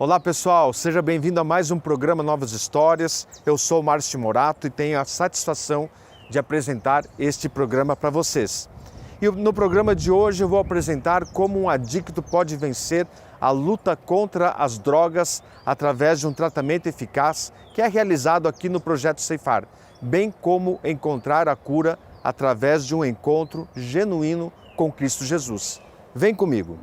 Olá pessoal, seja bem-vindo a mais um programa Novas Histórias. Eu sou o Márcio Morato e tenho a satisfação de apresentar este programa para vocês. E no programa de hoje eu vou apresentar como um adicto pode vencer a luta contra as drogas através de um tratamento eficaz que é realizado aqui no Projeto Ceifar, bem como encontrar a cura através de um encontro genuíno com Cristo Jesus. Vem comigo!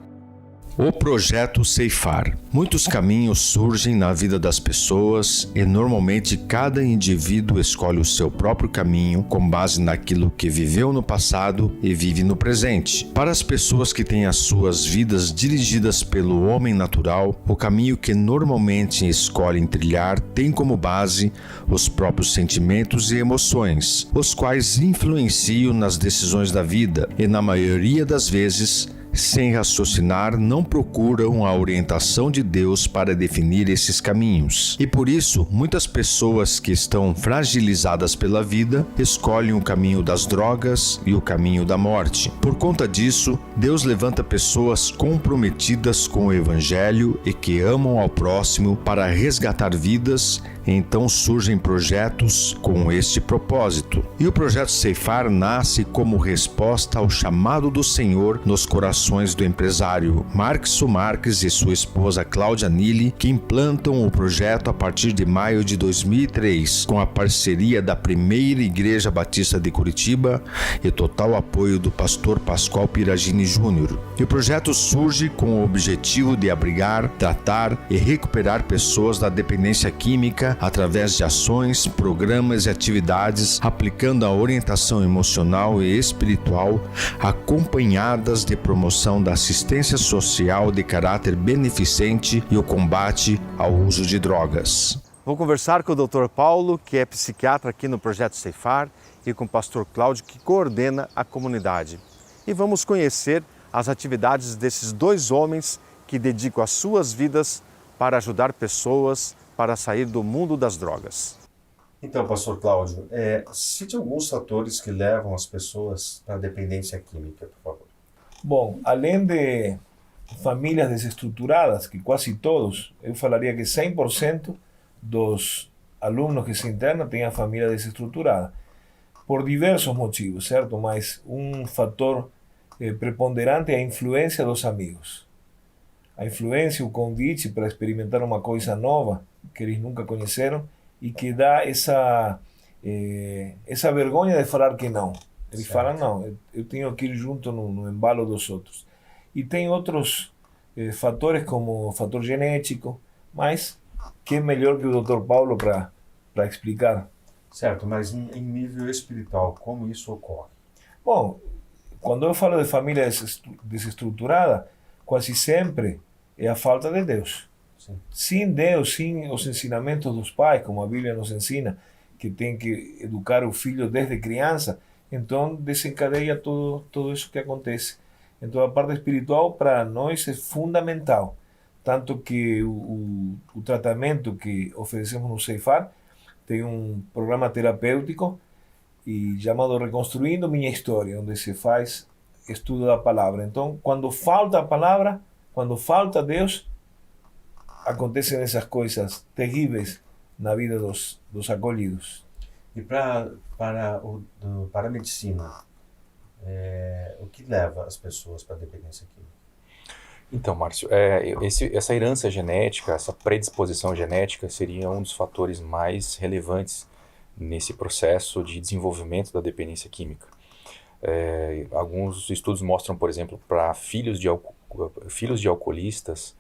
O Projeto Ceifar. Muitos caminhos surgem na vida das pessoas e normalmente cada indivíduo escolhe o seu próprio caminho com base naquilo que viveu no passado e vive no presente. Para as pessoas que têm as suas vidas dirigidas pelo homem natural, o caminho que normalmente escolhem trilhar tem como base os próprios sentimentos e emoções, os quais influenciam nas decisões da vida e, na maioria das vezes, sem raciocinar, não procuram a orientação de Deus para definir esses caminhos. E por isso, muitas pessoas que estão fragilizadas pela vida escolhem o caminho das drogas e o caminho da morte. Por conta disso, Deus levanta pessoas comprometidas com o Evangelho e que amam ao próximo para resgatar vidas. Então surgem projetos com este propósito. E o Projeto Ceifar nasce como resposta ao chamado do Senhor nos corações do empresário Markson Marques e sua esposa Cláudia Nili, que implantam o projeto a partir de maio de 2003, com a parceria da Primeira Igreja Batista de Curitiba e total apoio do pastor Pascoal Piragini Júnior. E o projeto surge com o objetivo de abrigar, tratar e recuperar pessoas da dependência química através de ações, programas e atividades, aplicando a orientação emocional e espiritual, acompanhadas de promoção da assistência social de caráter beneficente e o combate ao uso de drogas. Vou conversar com o Dr. Paulo, que é psiquiatra aqui no Projeto Ceifar, e com o pastor Cláudio, que coordena a comunidade. E vamos conhecer as atividades desses dois homens que dedicam as suas vidas para ajudar pessoas para sair do mundo das drogas. Então, pastor Cláudio, cite alguns fatores que levam as pessoas para a dependência química, por favor. Bom, além de famílias desestruturadas, que quase todos, eu falaria que 100% dos alunos que se internam têm a família desestruturada, por diversos motivos, certo? Mas um fator preponderante é a influência dos amigos. A influência, o convite para experimentar uma coisa nova que eles nunca conheceram e que dá essa vergonha de falar que não. Eles falam, não, eu tenho que ir junto no embalo dos outros. E tem outros fatores como o fator genético, mas que é melhor que o Dr. Paulo para explicar. Certo, mas em nível espiritual, como isso ocorre? Bom, quando eu falo de família desestruturada, quase sempre é a falta de Deus. Sim. Sem Deus, sem os ensinamentos dos pais, como a Bíblia nos ensina, que tem que educar o filho desde criança, então desencadeia tudo isso que acontece. Então a parte espiritual para nós é fundamental, tanto que o tratamento que oferecemos no Ceifar tem um programa terapêutico e chamado Reconstruindo Minha História, onde se faz estudo da palavra. Então, quando falta a palavra, quando falta Deus, acontecem essas coisas terríveis na vida dos acolhidos. E para a medicina, o que leva as pessoas para a dependência química? Então, Márcio, essa herança genética, essa predisposição genética seria um dos fatores mais relevantes nesse processo de desenvolvimento da dependência química. Alguns estudos mostram, por exemplo, para filhos de alcoolistas,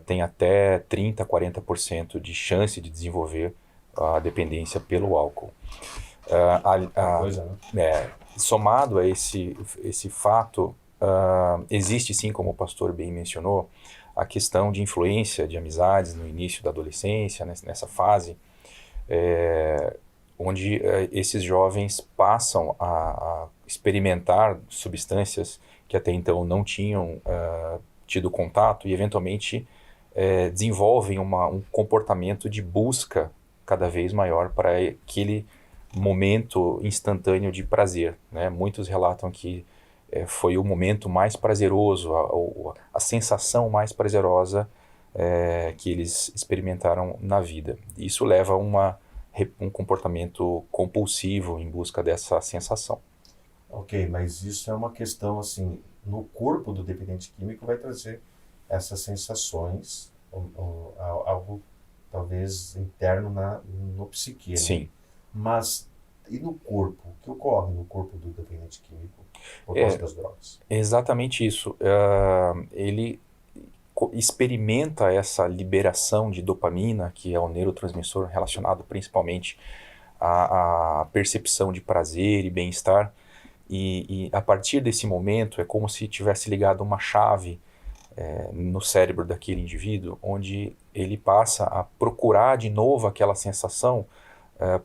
tem até 30% a 40% de chance de desenvolver a dependência pelo álcool. Somado a esse fato, existe sim, como o pastor bem mencionou, a questão de influência de amizades no início da adolescência, nessa fase, onde esses jovens passam a experimentar substâncias que até então não tinham tido contato e eventualmente desenvolvem um comportamento de busca cada vez maior para aquele momento instantâneo de prazer, né? Muitos relatam que foi o momento mais prazeroso, a sensação mais prazerosa que eles experimentaram na vida. Isso leva a um comportamento compulsivo em busca dessa sensação. Ok, mas isso é uma questão assim, no corpo do dependente químico vai trazer essas sensações, algo talvez interno no psique, né? Sim. Mas e no corpo? O que ocorre no corpo do dependente químico por causa das drogas? É exatamente isso. Ele experimenta essa liberação de dopamina, que é o neurotransmissor relacionado principalmente à percepção de prazer e bem-estar. E a partir desse momento é como se tivesse ligado uma chave no cérebro daquele indivíduo, onde ele passa a procurar de novo aquela sensação,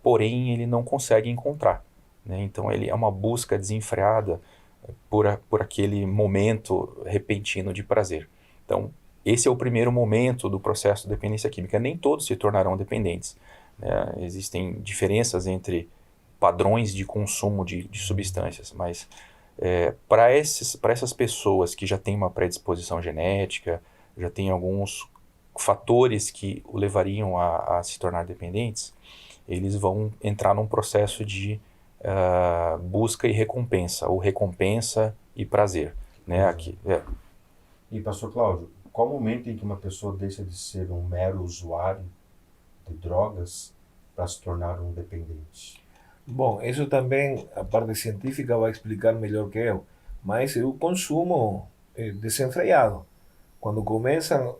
porém ele não consegue encontrar, né? Então ele é uma busca desenfreada por aquele momento repentino de prazer. Então esse é o primeiro momento do processo de dependência química. Nem todos se tornarão dependentes, né? Existem diferenças entre padrões de consumo de substâncias, mas para essas pessoas que já têm uma predisposição genética, já têm alguns fatores que o levariam a se tornar dependentes, eles vão entrar num processo de busca e recompensa, ou recompensa e prazer, né? Aqui, E pastor Cláudio, qual o momento em que uma pessoa deixa de ser um mero usuário de drogas para se tornar um dependente? Bom, isso também a parte científica vai explicar melhor que eu, mas é o consumo desenfreado. Quando começa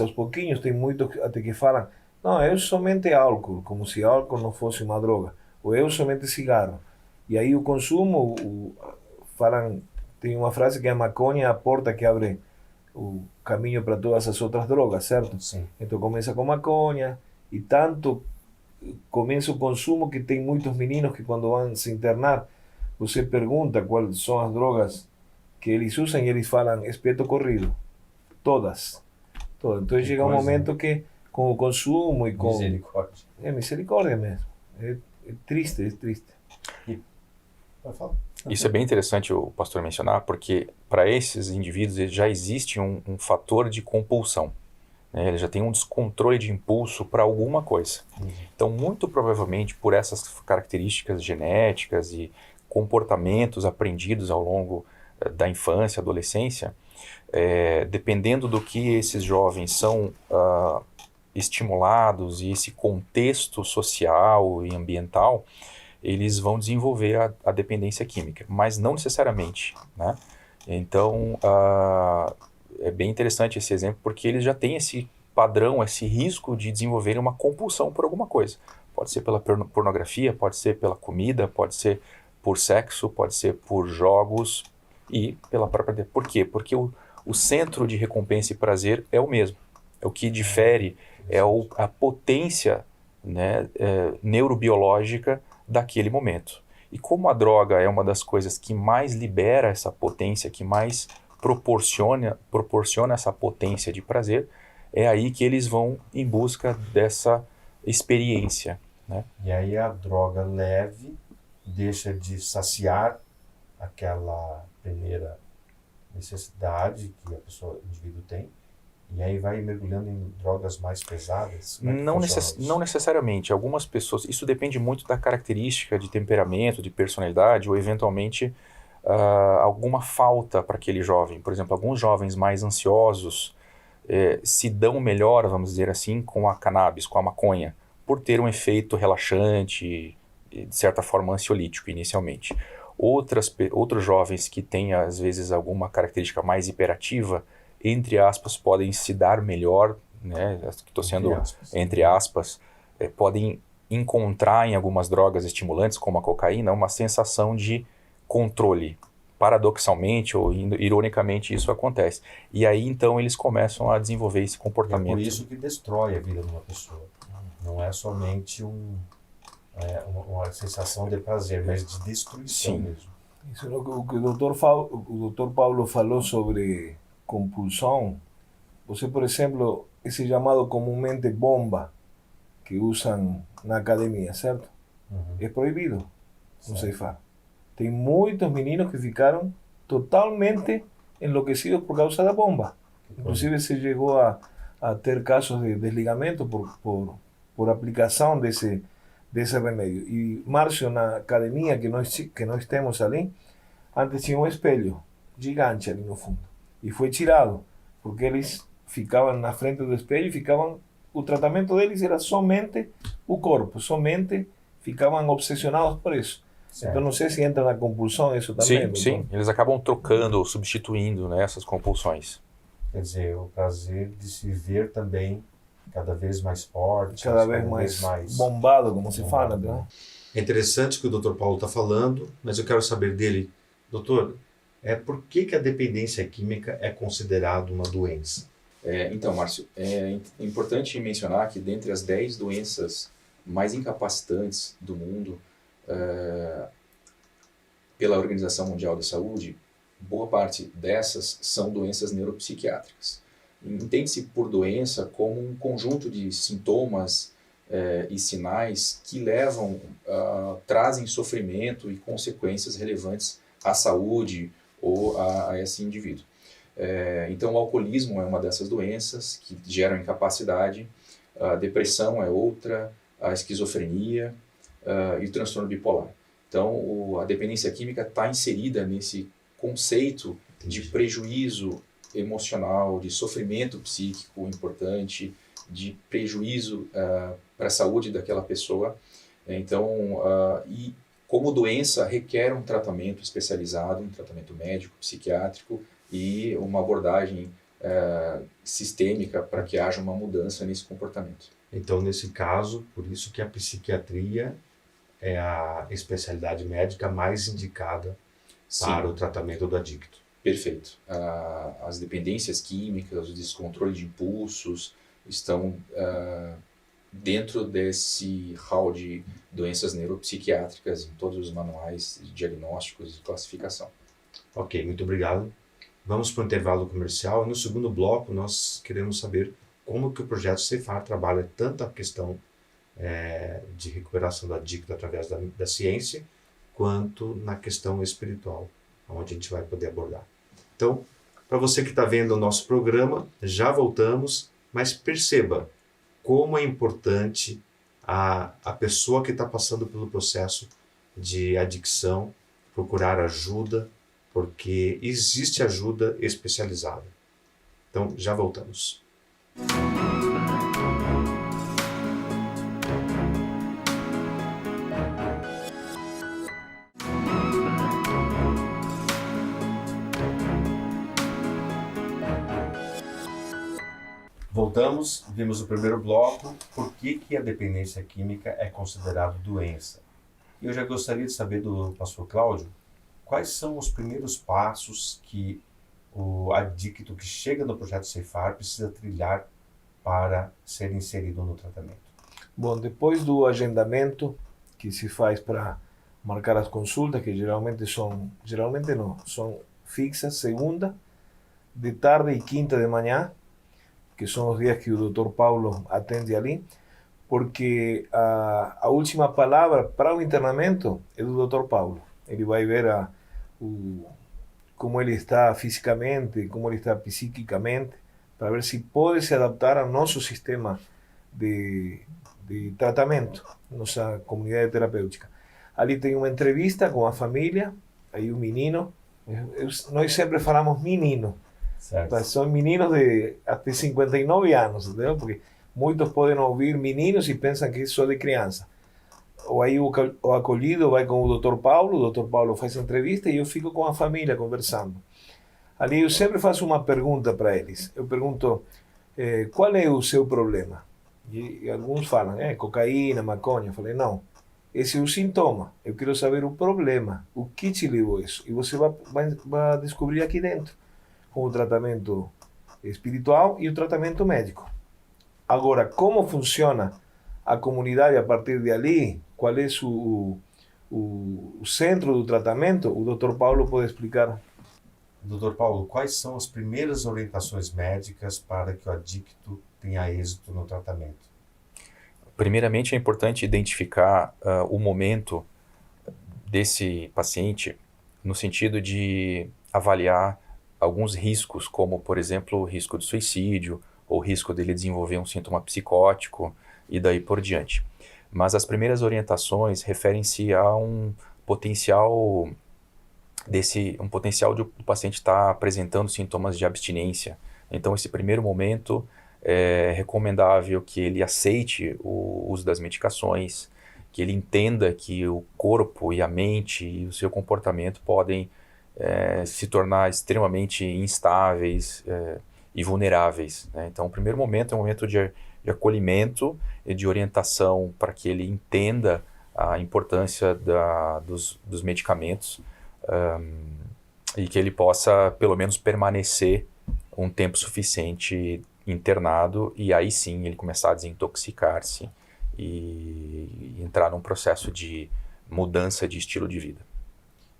aos pouquinhos, tem muitos até que falam, não, eu somente álcool, como se álcool não fosse uma droga, ou eu somente cigarro. E aí o consumo, falam, tem uma frase que a maconha é a porta que abre o caminho para todas as outras drogas, certo? Sim. Então começa com maconha, e tanto começa o consumo que tem muitos meninos que quando vão se internar, você pergunta quais são as drogas que eles usam e eles falam espeto corrido. Todas. Então chega um momento que com o consumo e com... Misericórdia. É misericórdia mesmo. É triste, é triste. Vai falar. Isso é bem interessante o pastor mencionar, porque para esses indivíduos já existe um fator de compulsão, né? Ele já tem um descontrole de impulso para alguma coisa. Então, muito provavelmente, por essas características genéticas e comportamentos aprendidos ao longo da infância, adolescência, dependendo do que esses jovens são estimulados e esse contexto social e ambiental, eles vão desenvolver a dependência química, mas não necessariamente, né? Então, é bem interessante esse exemplo, porque eles já têm esse padrão, esse risco de desenvolverem uma compulsão por alguma coisa. Pode ser pela pornografia, pode ser pela comida, pode ser por sexo, pode ser por jogos e pela própria... Por quê? Porque o centro de recompensa e prazer é o mesmo. É o que difere, a potência, né, neurobiológica daquele momento. E como a droga é uma das coisas que mais libera essa potência, que mais proporciona essa potência de prazer, é aí que eles vão em busca dessa experiência, né? E aí a droga leve deixa de saciar aquela primeira necessidade que o indivíduo tem, e aí vai mergulhando em drogas mais pesadas? Não necessariamente. Algumas pessoas, isso depende muito da característica de temperamento, de personalidade, ou eventualmente alguma falta para aquele jovem. Por exemplo, alguns jovens mais ansiosos se dão melhor, vamos dizer assim, com a cannabis, com a maconha, por ter um efeito relaxante, de certa forma ansiolítico inicialmente. Outros jovens que têm, às vezes, alguma característica mais hiperativa, entre aspas, podem se dar melhor, né? Estou sendo entre aspas, podem encontrar em algumas drogas estimulantes, como a cocaína, uma sensação de controle. Paradoxalmente ou ironicamente isso acontece. E aí então eles começam a desenvolver esse comportamento. É por isso que destrói a vida de uma pessoa. Não é somente uma sensação de prazer, mas de destruição. Sim. Mesmo. Isso é o que o Dr. Paulo falou sobre compulsão. Você, por exemplo, esse chamado comumente bomba que usam na academia, certo? É proibido no ceifar. Tem muitos meninos que ficaram totalmente enlouquecidos por causa da bomba. Inclusive se chegou a a ter casos de desligamento por aplicação desse remédio. E Márcio, na academia que nós temos ali, antes tinha um espelho gigante ali no fundo. E foi tirado, porque eles ficavam na frente do espelho e o tratamento deles era somente o corpo, somente ficavam obsessionados por isso. Certo. Então não sei se entra na compulsão isso também. Sim, eles acabam trocando ou substituindo, né, essas compulsões. Quer dizer, o prazer de se ver também cada vez mais forte, Cada vez mais bombado, como se fala. Né? É interessante o que o Dr. Paulo está falando, mas eu quero saber dele, doutor, por que a dependência química é considerada uma doença? Então, Márcio, é importante mencionar que dentre as 10 doenças mais incapacitantes do mundo, pela Organização Mundial da Saúde, boa parte dessas são doenças neuropsiquiátricas. Entende-se por doença como um conjunto de sintomas e sinais que trazem sofrimento e consequências relevantes à saúde ou a esse indivíduo. Então, o alcoolismo é uma dessas doenças que geram incapacidade, a depressão é outra, a esquizofrenia e o transtorno bipolar. Então, a dependência química está inserida nesse conceito de prejuízo emocional, de sofrimento psíquico importante, de prejuízo para a saúde daquela pessoa. Então, e como doença requer um tratamento especializado, um tratamento médico, psiquiátrico e uma abordagem sistêmica para que haja uma mudança nesse comportamento. Então, nesse caso, por isso que a psiquiatria é a especialidade médica mais indicada para o tratamento do adicto. Perfeito. As dependências químicas, o descontrole de impulsos estão dentro desse hall de doenças neuropsiquiátricas em todos os manuais diagnósticos e classificação. Ok, muito obrigado. Vamos para o intervalo comercial. No segundo bloco, nós queremos saber como que o projeto Ceifar trabalha tanto a questão de recuperação do adicto através da ciência, quanto na questão espiritual, onde a gente vai poder abordar. Então, para você que está vendo o nosso programa, já voltamos, mas perceba como é importante a pessoa que está passando pelo processo de adicção procurar ajuda, porque existe ajuda especializada. Então, já voltamos. Voltamos, vimos o primeiro bloco, por que a dependência química é considerada doença. E eu já gostaria de saber do pastor Cláudio, quais são os primeiros passos que o adicto que chega no projeto Ceifar precisa trilhar para ser inserido no tratamento? Bom, depois do agendamento que se faz para marcar as consultas, que geralmente são fixas, segunda, de tarde e quinta de manhã, que são os dias que o Dr. Paulo atende ali, porque a última palavra para o internamento é do Dr. Paulo. Ele vai ver como ele está fisicamente, como ele está psiquicamente, para ver se pode se adaptar ao nosso sistema de tratamento, nossa comunidade terapêutica. Ali tem uma entrevista com a família, aí o menino, nós sempre falamos menino, Certo. são meninos de até 59 anos, entendeu? Porque muitos podem ouvir meninos e pensam que isso é de criança. Ou aí o acolhido vai com o Dr. Paulo faz entrevista e eu fico com a família conversando. Ali eu sempre faço uma pergunta para eles. Eu pergunto, qual é o seu problema? E alguns falam, cocaína, maconha. Eu falei, não, esse é o sintoma. Eu quero saber o problema, o que te levou a isso. E você vai descobrir aqui dentro, com o tratamento espiritual e o tratamento médico. Agora, como funciona a comunidade a partir de ali, qual é o centro do tratamento, o Dr. Paulo pode explicar. Dr. Paulo, quais são as primeiras orientações médicas para que o adicto tenha êxito no tratamento? Primeiramente, é importante identificar o momento desse paciente no sentido de avaliar alguns riscos, como, por exemplo, o risco de suicídio ou risco dele desenvolver um sintoma psicótico e daí por diante. Mas as primeiras orientações referem-se a um potencial de o paciente estar apresentando sintomas de abstinência. Então, esse primeiro momento é recomendável que ele aceite o uso das medicações, que ele entenda que o corpo e a mente e o seu comportamento podem se tornar extremamente instáveis e vulneráveis, né? Então, o primeiro momento é um momento de acolhimento e de orientação para que ele entenda a importância dos medicamentos e que ele possa, pelo menos, permanecer um tempo suficiente internado e aí sim ele começar a desintoxicar-se e entrar num processo de mudança de estilo de vida.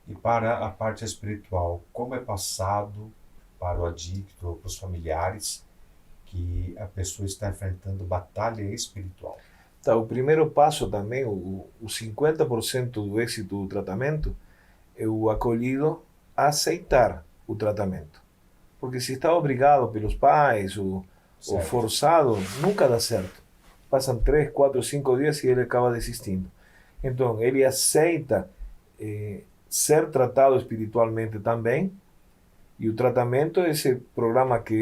E para a parte espiritual, como é passado para o adicto ou para os familiares que a pessoa está enfrentando batalha espiritual? Tá, o primeiro passo também, o 50% do êxito do tratamento é o acolhido a aceitar o tratamento. Porque se está obrigado pelos pais ou forçado, nunca dá certo. Passam 3, 4, 5 dias e ele acaba desistindo. Então, ele aceita ser tratado espiritualmente também. E o tratamento é esse programa que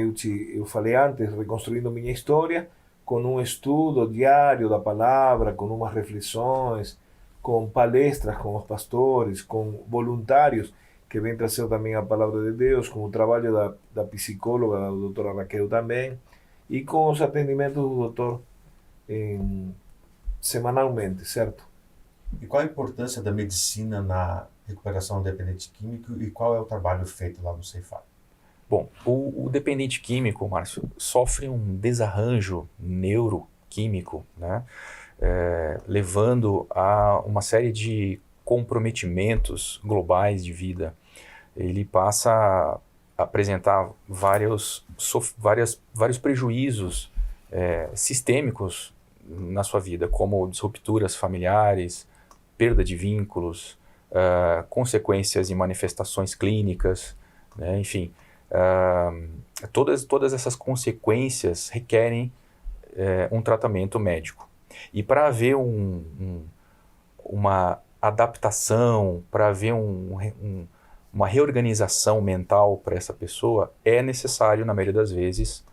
eu falei antes, Reconstruindo Minha História, com um estudo diário da palavra, com umas reflexões, com palestras com os pastores, com voluntários que vêm trazer também a palavra de Deus, com o trabalho da psicóloga, da doutora Raquel também, e com os atendimentos do doutor semanalmente, certo? E qual a importância da medicina na recuperação do dependente químico e qual é o trabalho feito lá no Ceifar? Bom, o dependente químico, Márcio, sofre um desarranjo neuroquímico, né? Levando a uma série de comprometimentos globais de vida. Ele passa a apresentar vários prejuízos sistêmicos na sua vida, como disrupturas familiares, perda de vínculos, consequências e manifestações clínicas, né? Enfim, todas essas consequências requerem um tratamento médico. E para haver uma adaptação, para haver uma reorganização mental para essa pessoa, é necessário, na maioria das vezes,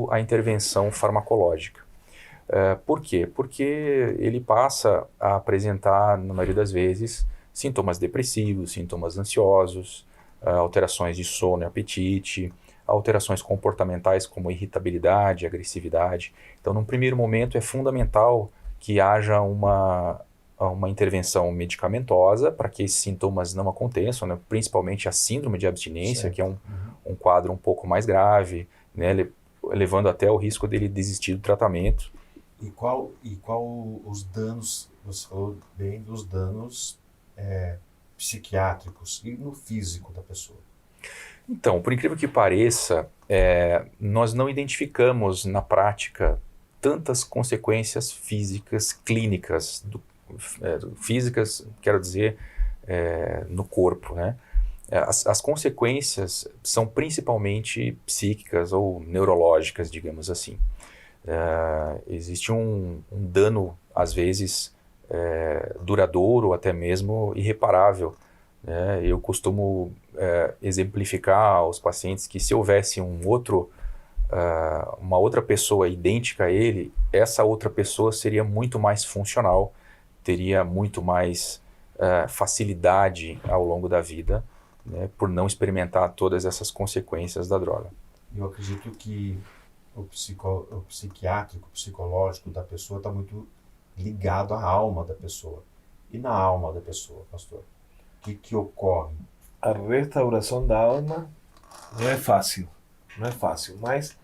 a intervenção farmacológica. Por quê? Porque ele passa a apresentar, na maioria das vezes, sintomas depressivos, sintomas ansiosos, alterações de sono e apetite, alterações comportamentais como irritabilidade, agressividade. Então, num primeiro momento, é fundamental que haja uma intervenção medicamentosa para que esses sintomas não aconteçam, né? Principalmente a síndrome de abstinência, certo, que é um quadro um pouco mais grave, né? Levando até o risco dele desistir do tratamento. E qual os danos, você falou bem dos danos psiquiátricos e no físico da pessoa? Então, por incrível que pareça, nós não identificamos na prática tantas consequências físicas, clínicas, físicas, quero dizer, no corpo, né? As consequências são principalmente psíquicas ou neurológicas, digamos assim. Existe um dano, às vezes, duradouro, até mesmo irreparável, né? Eu costumo exemplificar aos pacientes que se houvesse uma outra pessoa idêntica a ele, essa outra pessoa seria muito mais funcional, teria muito mais facilidade ao longo da vida, né, por não experimentar todas essas consequências da droga. Eu acredito que o psiquiátrico, o psicológico da pessoa está muito ligado à alma da pessoa. E na alma da pessoa, pastor, o que ocorre? A restauração da alma não é fácil, mas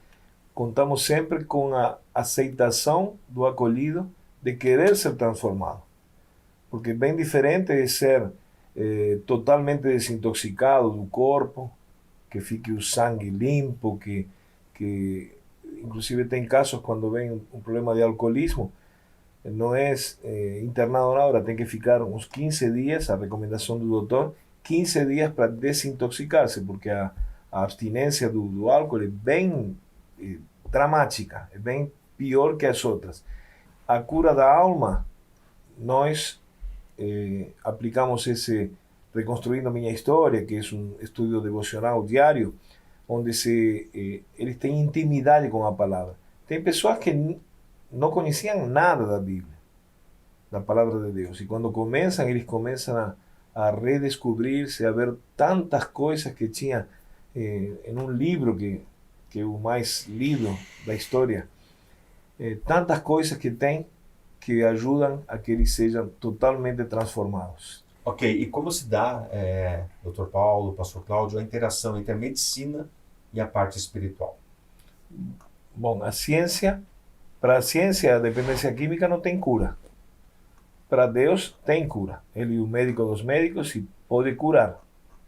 contamos sempre com a aceitação do acolhido de querer ser transformado. Porque bem diferente é ser totalmente desintoxicado do corpo, que fique o sangue limpo, que inclusive tem casos quando vem um problema de alcoolismo, não é internado na hora, tem que ficar uns 15 dias, a recomendação do doutor, 15 dias para desintoxicar-se, porque a abstinência do álcool é bem dramática, é bem pior que as outras. A cura da alma, nós aplicamos esse Reconstruindo Minha História, que é um estudo devocional diário, onde eles têm intimidade com a palavra. Tem pessoas que não conheciam nada da Bíblia, da palavra de Deus, e quando começam, eles começam a redescobrir-se, a ver tantas coisas que tinha em um livro que é o mais lido da história, tantas coisas que tem que ajudam a que eles sejam totalmente transformados. Ok, e como se dá, Dr. Paulo, Pastor Cláudio, a interação entre a medicina e a parte espiritual? Bom, para a ciência, a dependência química não tem cura. Para Deus tem cura. Ele é o médico dos médicos e pode curar,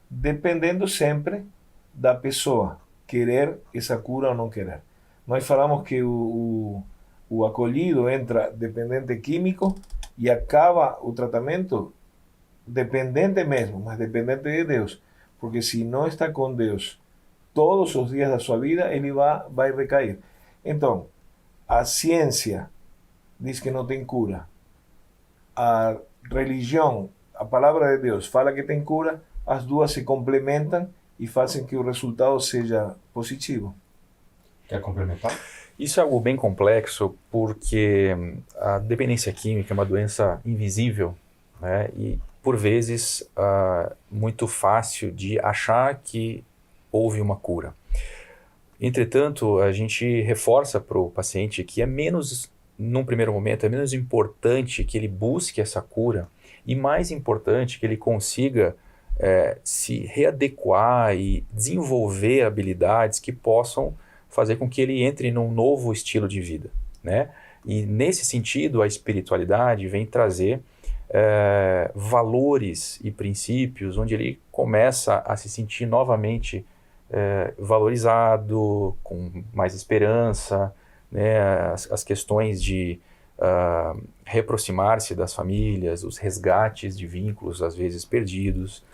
dependendo sempre da pessoa querer essa cura ou não querer. Nós falamos que o acolhido entra dependente químico e acaba o tratamento dependente mesmo, mas dependente de Deus. Porque se não está com Deus todos os dias da sua vida, ele vai recair. Então, a ciência diz que não tem cura. A religião, a palavra de Deus, fala que tem cura. As duas se complementam e fazem que o resultado seja positivo. Quer complementar? Isso é algo bem complexo, porque a dependência química é uma doença invisível, né? E, por vezes, muito fácil de achar que houve uma cura. Entretanto, a gente reforça para o paciente que num primeiro momento, é menos importante que ele busque essa cura e mais importante que ele consiga se readequar e desenvolver habilidades que possam fazer com que ele entre num novo estilo de vida, né? E nesse sentido, a espiritualidade vem trazer valores e princípios onde ele começa a se sentir novamente valorizado, com mais esperança, né? As questões de reaproximar-se das famílias, os resgates de vínculos às vezes perdidos,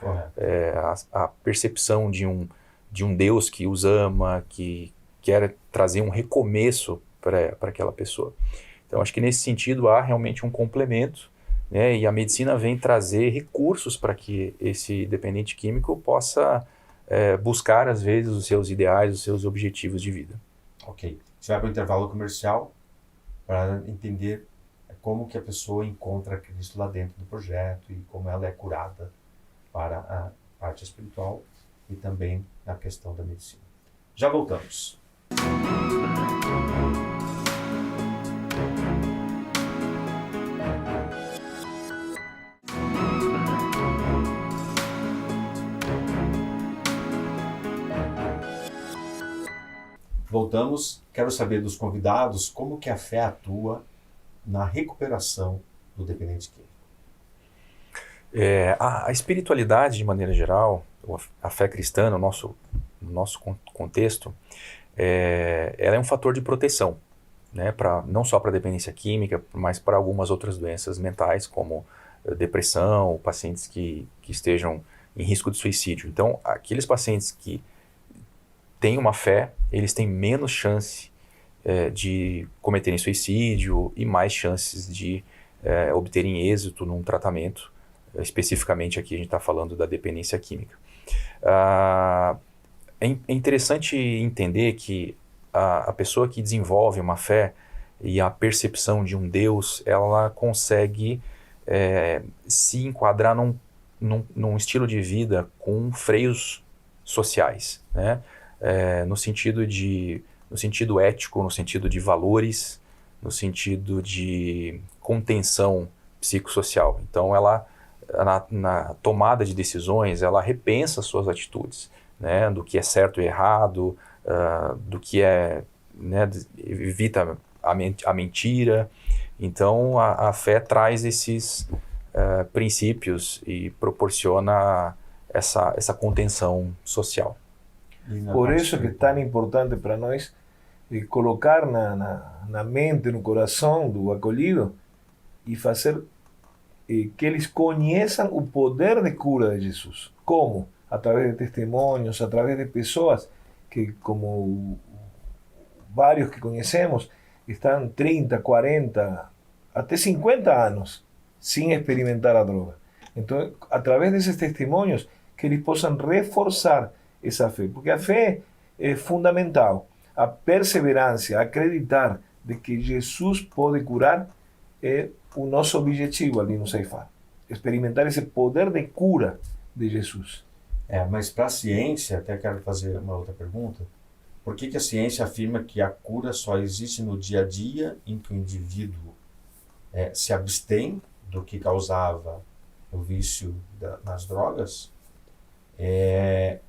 a percepção de um Deus que os ama, que quer trazer um recomeço para aquela pessoa. Então acho que nesse sentido há realmente um complemento, né? E a medicina vem trazer recursos para que esse dependente químico possa buscar às vezes os seus ideais, os seus objetivos de vida. Ok. Você vai para o intervalo comercial para entender como que a pessoa encontra Cristo lá dentro do projeto e como ela é curada para a parte espiritual e também na questão da medicina. Já voltamos. Voltamos. Quero saber dos convidados como que a fé atua na recuperação do dependente químico. A espiritualidade, de maneira geral, a fé cristã, no nosso contexto, ela é um fator de proteção, né, não só para a dependência química, mas para algumas outras doenças mentais, como depressão, pacientes que estejam em risco de suicídio. Então, aqueles pacientes que têm uma fé, eles têm menos chance de cometerem suicídio e mais chances de obterem êxito num tratamento. Especificamente aqui a gente está falando da dependência química. É interessante entender que a pessoa que desenvolve uma fé e a percepção de um Deus, ela consegue se enquadrar num estilo de vida com freios sociais, né? No sentido ético, no sentido de valores, no sentido de contenção psicossocial. Então, ela, na tomada de decisões, ela repensa suas atitudes, né? Do que é certo e errado, do que né, evita a mentira. Então, a fé traz esses princípios e proporciona essa contenção social. Por isso que é tão importante para nós colocar na mente, no coração do acolhido e fazer que eles conheçam o poder de cura de Jesus. Como? Através de testemunhos, através de pessoas que, como o vários que conhecemos, están 30, 40, até 50 anos sin experimentar a droga. Entonces, a través de esos testimonios, que eles possam reforçar essa fé, porque a fé é fundamental. A perseverança, acreditar de que Jesus pode curar, é o nosso objetivo ali no Ceifar. Experimentar esse poder de cura de Jesus. Mas para a ciência, até quero fazer uma outra pergunta. Por que a ciência afirma que a cura só existe no dia a dia em que o indivíduo se abstém do que causava o vício nas drogas, e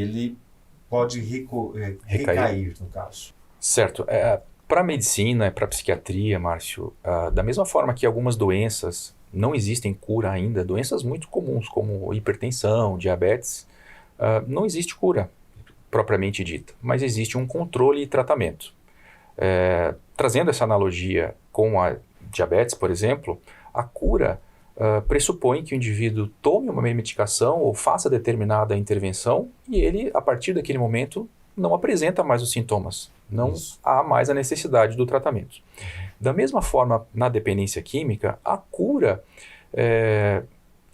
ele pode recair, no caso? Certo. Para a medicina, para a psiquiatria, Márcio, da mesma forma que algumas doenças não existem cura ainda, doenças muito comuns como hipertensão, diabetes, não existe cura propriamente dita, mas existe um controle e tratamento. Trazendo essa analogia com a diabetes, por exemplo, a cura pressupõe que o indivíduo tome uma medicação ou faça determinada intervenção e ele, a partir daquele momento, não apresenta mais os sintomas. Não há mais a necessidade do tratamento. Da mesma forma, na dependência química, a cura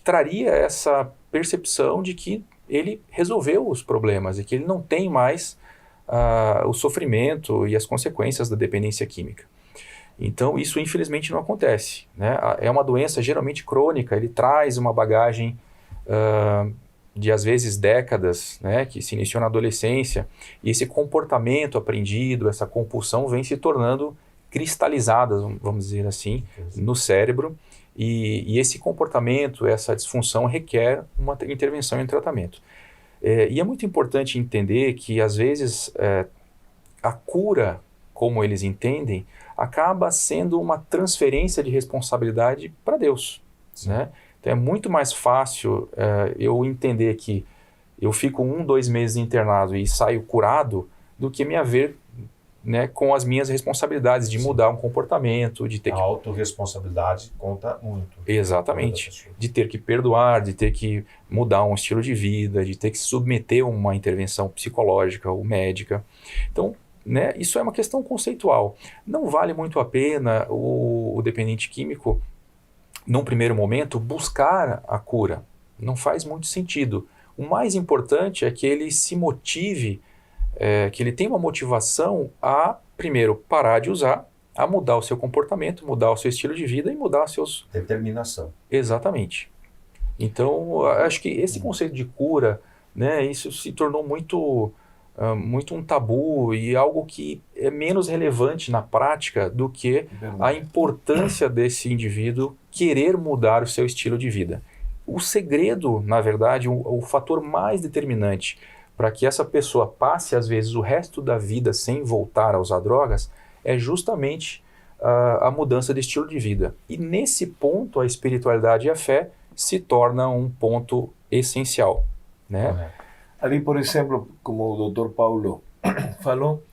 traria essa percepção de que ele resolveu os problemas e que ele não tem mais o sofrimento e as consequências da dependência química. Então, isso infelizmente não acontece, né? É uma doença geralmente crônica, ele traz uma bagagem de às vezes décadas, né, que se iniciou na adolescência, e esse comportamento aprendido, essa compulsão vem se tornando cristalizadas, vamos dizer assim, no cérebro, e esse comportamento, essa disfunção requer uma intervenção e um tratamento. E é muito importante entender que às vezes a cura, como eles entendem, acaba sendo uma transferência de responsabilidade para Deus, né? Então é muito mais fácil eu entender que eu fico 1-2 meses internado e saio curado do que me haver, né, com as minhas responsabilidades de mudar um comportamento, de ter A autorresponsabilidade conta muito. Exatamente. De ter que perdoar, de ter que mudar um estilo de vida, de ter que se submeter a uma intervenção psicológica ou médica. Então, né, isso é uma questão conceitual. Não vale muito a pena o dependente químico, num primeiro momento, buscar a cura. Não faz muito sentido. O mais importante é que ele se motive, que ele tenha uma motivação a, primeiro, parar de usar, a mudar o seu comportamento, mudar o seu estilo de vida e mudar os seus... Determinação. Exatamente. Então, acho que esse conceito de cura, né, isso se tornou muito um tabu e algo que é menos relevante na prática do que a importância desse indivíduo querer mudar o seu estilo de vida. O segredo, na verdade, o fator mais determinante para que essa pessoa passe, às vezes, o resto da vida sem voltar a usar drogas, é justamente a mudança de estilo de vida. E nesse ponto, a espiritualidade e a fé se tornam um ponto essencial, né? Ali, por exemplo, como o Dr. Paulo falou,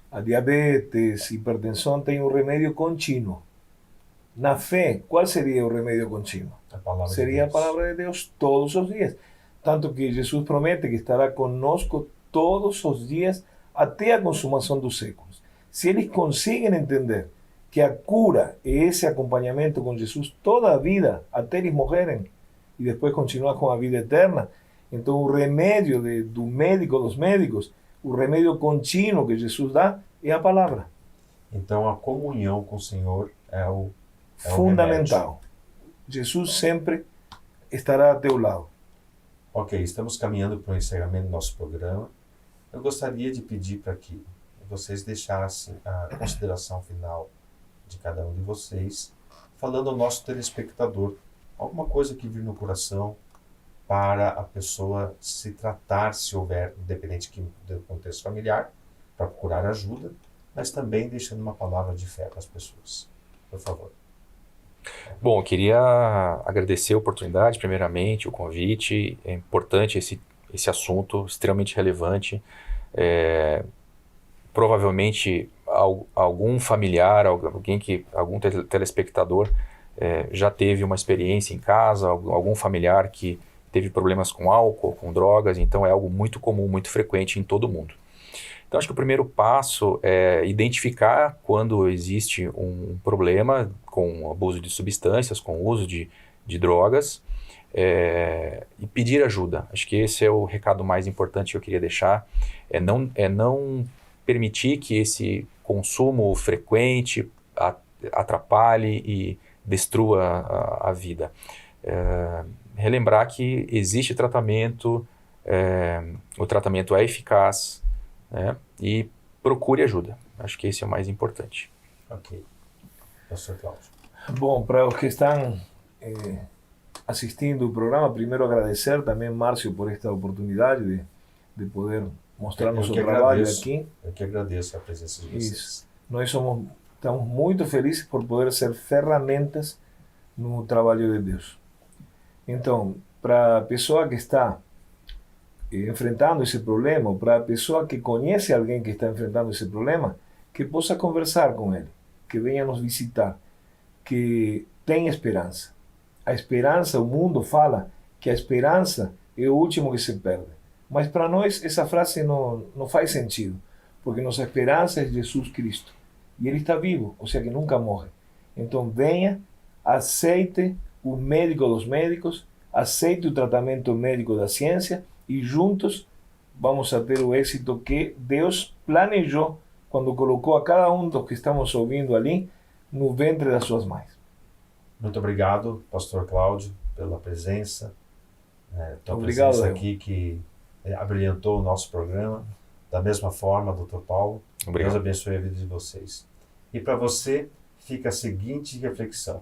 a diabetes, hipertensão tem um remédio contínuo. Na fé, qual seria o remédio contínuo? Seria a palavra de Deus todos os dias. Tanto que Jesus promete que estará conosco todos os dias até a consumação dos séculos. Se eles conseguem entender que a cura é esse acompanhamento com Jesus toda a vida, até eles morrerem, e depois continuar com a vida eterna, então o remédio do médico, dos médicos, o remédio contínuo que Jesus dá é a palavra. Então a comunhão com o Senhor é o fundamental. Jesus sempre estará a teu lado. Ok, estamos caminhando para o encerramento do nosso programa. Eu gostaria de pedir para que vocês deixassem a consideração final de cada um de vocês, falando ao nosso telespectador alguma coisa que vir no coração para a pessoa se tratar, se houver, independente do contexto familiar, para procurar ajuda, mas também deixando uma palavra de fé para as pessoas. Por favor. Bom, eu queria agradecer a oportunidade, primeiramente, o convite. É importante esse assunto, extremamente relevante. Provavelmente algum familiar, algum telespectador já teve uma experiência em casa, algum familiar que teve problemas com álcool, com drogas, então é algo muito comum, muito frequente em todo mundo. Então, acho que o primeiro passo é identificar quando existe um problema com abuso de substâncias, com o uso de drogas, e pedir ajuda. Acho que esse é o recado mais importante que eu queria deixar, é não permitir que esse consumo frequente atrapalhe e destrua a vida. Relembrar que existe tratamento, o tratamento é eficaz, né? E procure ajuda. Acho que esse é o mais importante. Ok. Pastor Cláudio. Bom, para os que estão assistindo o programa, primeiro agradecer também, Márcio, por esta oportunidade de poder mostrar nosso trabalho aqui. Eu que agradeço a presença de vocês. Isso. Nós estamos muito felizes por poder ser ferramentas no trabalho de Deus. Então, para a pessoa que está enfrentando esse problema, ou para a pessoa que conhece alguém que está enfrentando esse problema, que possa conversar com ele, que venha nos visitar, que tem esperança. A esperança, o mundo fala que a esperança é o último que se perde. Mas para nós essa frase não faz sentido, porque nossa esperança é Jesus Cristo. E Ele está vivo, ou seja, que nunca morre. Então venha, aceite o médico dos médicos, aceite o tratamento médico da ciência e juntos vamos a ter o êxito que Deus planejou quando colocou a cada um dos que estamos ouvindo ali no ventre das suas mães. Muito obrigado, Pastor Cláudio, pela presença. Tua Obrigado, presença aqui que abrilhantou o nosso programa. Da mesma forma, Dr. Paulo, Obrigado. Deus abençoe a vida de vocês. E para você, fica a seguinte reflexão.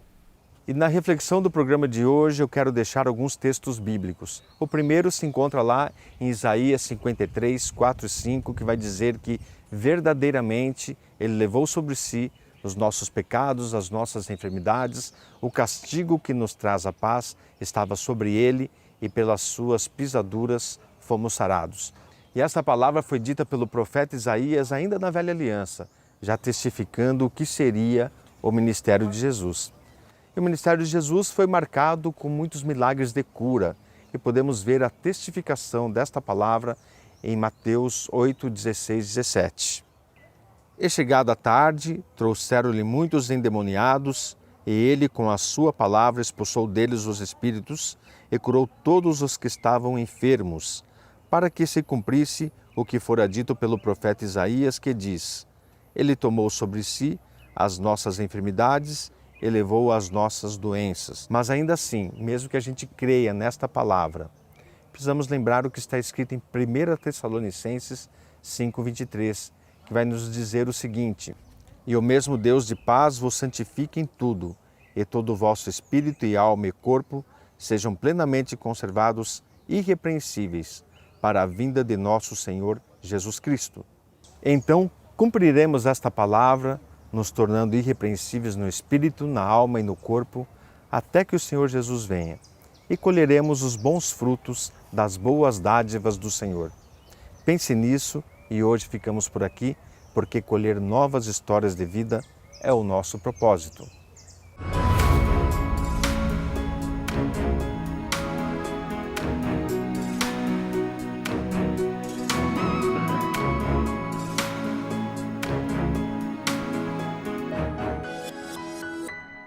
E na reflexão do programa de hoje eu quero deixar alguns textos bíblicos. O primeiro se encontra lá em Isaías 53, 4 e 5, que vai dizer que verdadeiramente Ele levou sobre si os nossos pecados, as nossas enfermidades, o castigo que nos traz a paz estava sobre Ele e pelas suas pisaduras fomos sarados. E esta palavra foi dita pelo profeta Isaías ainda na Velha Aliança, já testificando o que seria o ministério de Jesus. E o ministério de Jesus foi marcado com muitos milagres de cura e podemos ver a testificação desta palavra em Mateus 8, 16, 17. E chegada a tarde, trouxeram-lhe muitos endemoniados e ele com a sua palavra expulsou deles os espíritos e curou todos os que estavam enfermos, para que se cumprisse o que fora dito pelo profeta Isaías, que diz: Ele tomou sobre si as nossas enfermidades e levou as nossas doenças. Mas ainda assim, mesmo que a gente creia nesta palavra, precisamos lembrar o que está escrito em 1 Tessalonicenses 5:23, que vai nos dizer o seguinte: E o mesmo Deus de paz vos santifique em tudo, e todo o vosso espírito e alma e corpo sejam plenamente conservados irrepreensíveis para a vinda de nosso Senhor Jesus Cristo. Então, cumpriremos esta palavra, nos tornando irrepreensíveis no espírito, na alma e no corpo, até que o Senhor Jesus venha, e colheremos os bons frutos das boas dádivas do Senhor. Pense nisso e hoje ficamos por aqui, porque colher novas histórias de vida é o nosso propósito.